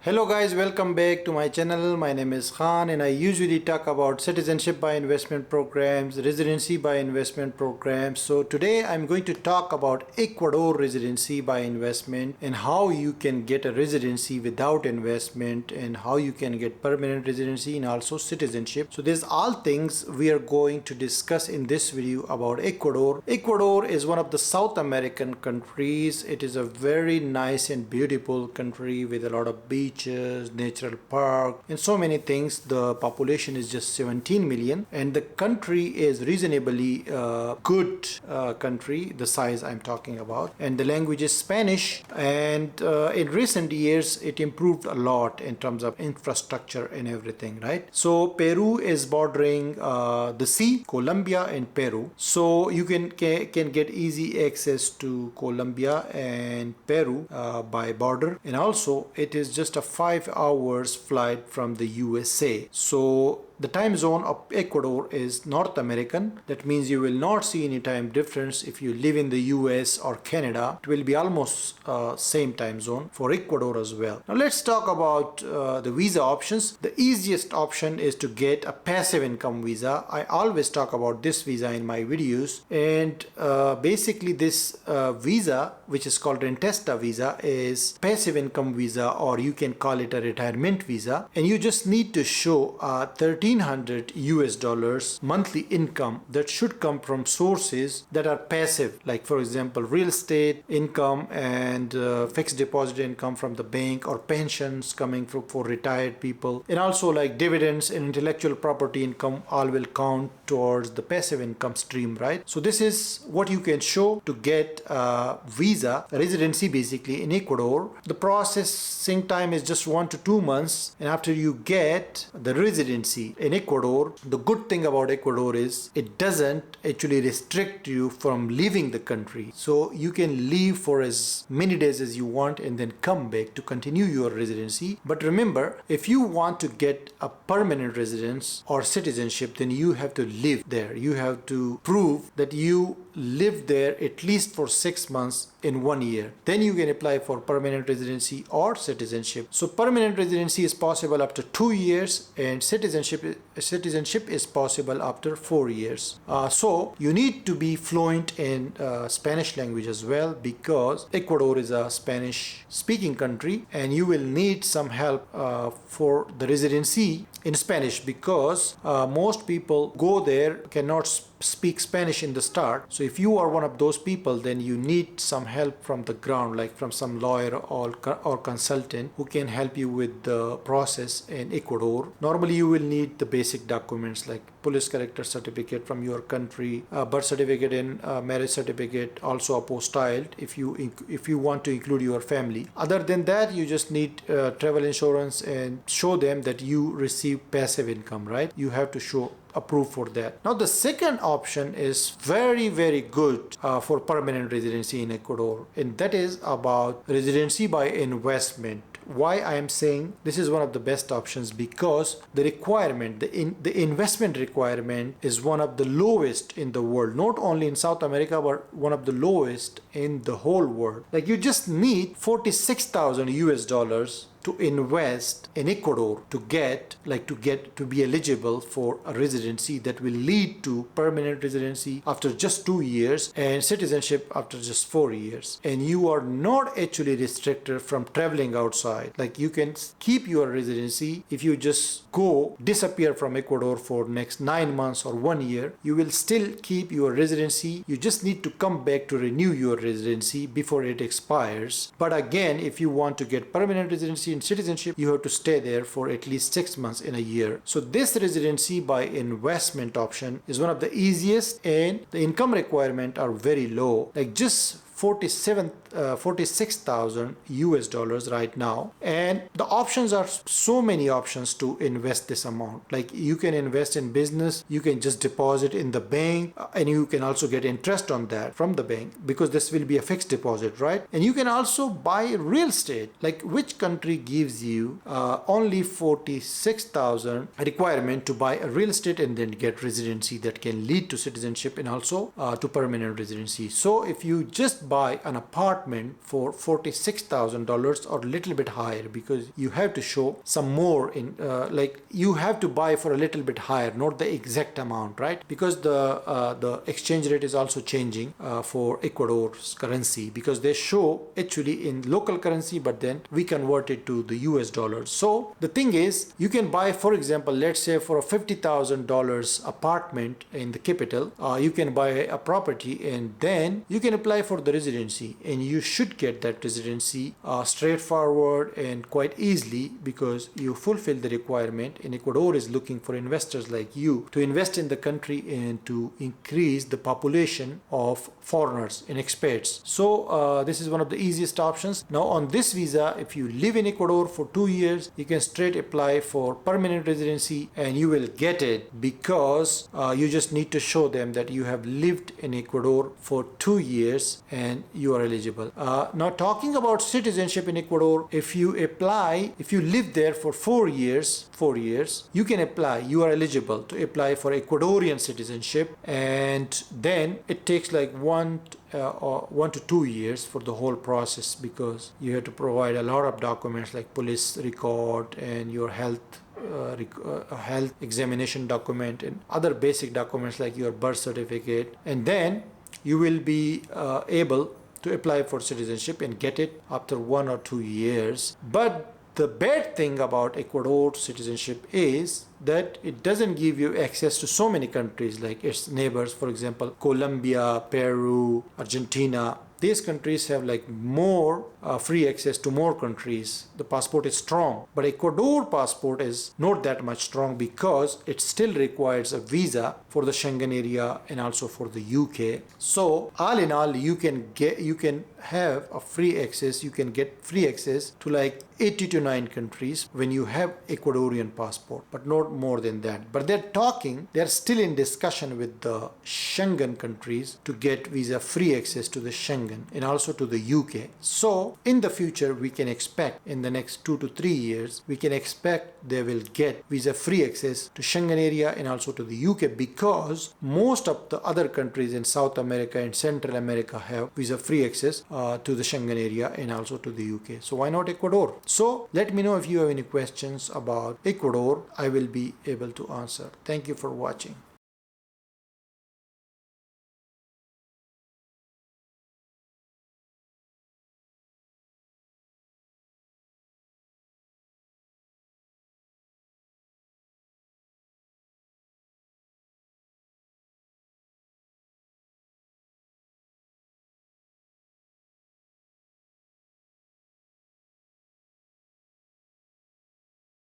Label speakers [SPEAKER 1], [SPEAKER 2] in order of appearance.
[SPEAKER 1] Hello guys, welcome back to my channel. My name is Khan and I usually talk about citizenship by investment programs, residency by investment programs. So today I'm going to talk about Ecuador residency by investment and how you can get a residency without investment and how you can get permanent residency and also citizenship. So these all things we are going to discuss in this video about Ecuador. Ecuador is one of the South American countries. It is a very nice and beautiful country with a lot of beaches, natural park, and so many things. The population is just 17 million, and the country is reasonably good country, the size I'm talking about, and the language is Spanish. And in recent years, it improved a lot in terms of infrastructure and everything, right? So Peru is bordering the sea, Colombia and Peru. So you can get easy access to Colombia and Peru by border, and also it is just a 5 hours flight from the USA. So the time zone of Ecuador is North American. That means you will not see any time difference if you live in the US or Canada. It will be almost same time zone for Ecuador as well. Now let's talk about the visa options. The easiest option is to get a passive income visa. I always talk about this visa in my videos, and basically this visa, which is called Rentesta visa, is passive income visa, or you can call it a retirement visa, and you just need to show 1300 US dollars monthly income that should come from sources that are passive, like for example real estate income and fixed deposit income from the bank, or pensions coming for retired people, and also like dividends and intellectual property income all will count towards the passive income stream, right? So this is what you can show to get a visa, residency basically in Ecuador. The processing time is just 1 to 2 months, and after you get the residency in Ecuador, the good thing about Ecuador is it doesn't actually restrict you from leaving the country. So you can leave for as many days as you want and then come back to continue your residency. But remember, if you want to get a permanent residence or citizenship, then you have to live there. You have to prove that you live there at least for 6 months in 1 year. Then you can apply for permanent residency or citizenship. So permanent residency is possible after 2 years, and citizenship is possible after 4 years. So you need to be fluent in Spanish language as well, because Ecuador is a Spanish speaking country, and you will need some help for the residency in Spanish, because most people go there cannot speak Spanish in the start. So if you are one of those people, then you need some help from the ground, like from some lawyer or consultant who can help you with the process in Ecuador. Normally you will need the basic documents like police character certificate from your country, birth certificate and marriage certificate, also apostilled if you want to include your family. Other than that, you just need travel insurance and show them that you receive passive income, right? You have to show a proof for that. Now the second option is very good for permanent residency in Ecuador, and that is about residency by investment. Why I am saying this is one of the best options? Because the requirement, the investment requirement is one of the lowest in the world, not only in South America but one of the lowest in the whole world. Like you just need 46,000 US dollars to invest in Ecuador to be eligible for a residency that will lead to permanent residency after just 2 years and citizenship after just 4 years. And you are not actually restricted from traveling outside. Like you can keep your residency. If you just disappear from Ecuador for next 9 months or 1 year, you will still keep your residency. You just need to come back to renew your residency before it expires. But again, if you want to get permanent residency in citizenship, you have to stay there for at least 6 months in a year. So this residency by investment option is one of the easiest, and the income requirement are very low, like just 46,000 US dollars right now. And the options are so many options to invest this amount. Like you can invest in business, you can just deposit in the bank, and you can also get interest on that from the bank, because this will be a fixed deposit, right? And you can also buy real estate. Like which country gives you only 46,000 requirement to buy a real estate and then get residency that can lead to citizenship and also to permanent residency? So if you just buy an apartment apartment for $46,000 or a little bit higher, because you have to show some more in like you have to buy for a little bit higher, not the exact amount, right? Because the exchange rate is also changing for Ecuador's currency, because they show actually in local currency, but then we convert it to the US dollars. So the thing is, you can buy, for example, let's say for a $50,000 apartment in the capital, you can buy a property and then you can apply for the residency, and you should get that residency straightforward and quite easily, because you fulfill the requirement, and Ecuador is looking for investors like you to invest in the country and to increase the population of foreigners and expats. So this is one of the easiest options. Now on this visa, if you live in Ecuador for 2 years, you can straight apply for permanent residency and you will get it, because you just need to show them that you have lived in Ecuador for 2 years and you are eligible. Now talking about citizenship in Ecuador, if you live there for 4 years, you can apply, you are eligible to apply for Ecuadorian citizenship, and then it takes like 1 to 2 years for the whole process, because you have to provide a lot of documents like police record and your health examination document and other basic documents like your birth certificate, and then you will be able to apply for citizenship and get it after 1 or 2 years. But the bad thing about Ecuador citizenship is that it doesn't give you access to so many countries like its neighbors, for example, Colombia, Peru, Argentina. These countries have like more free access to more countries. The passport is strong, but Ecuador passport is not that much strong, because it still requires a visa for the Schengen area and also for the UK. So all in all, you can have a free access. You can get free access to like 80 to 9 countries when you have Ecuadorian passport, but not more than that. But they're still in discussion with the Schengen countries to get visa free access to the Schengen and also to the UK. So in the future, we can expect in the next 2 to 3 years, we can expect they will get visa free access to Schengen area and also to the UK, because most of the other countries in South America and Central America have visa free access to the Schengen area and also to the UK. So why not Ecuador? So let me know if you have any questions about Ecuador. I will be able to answer. Thank you for watching.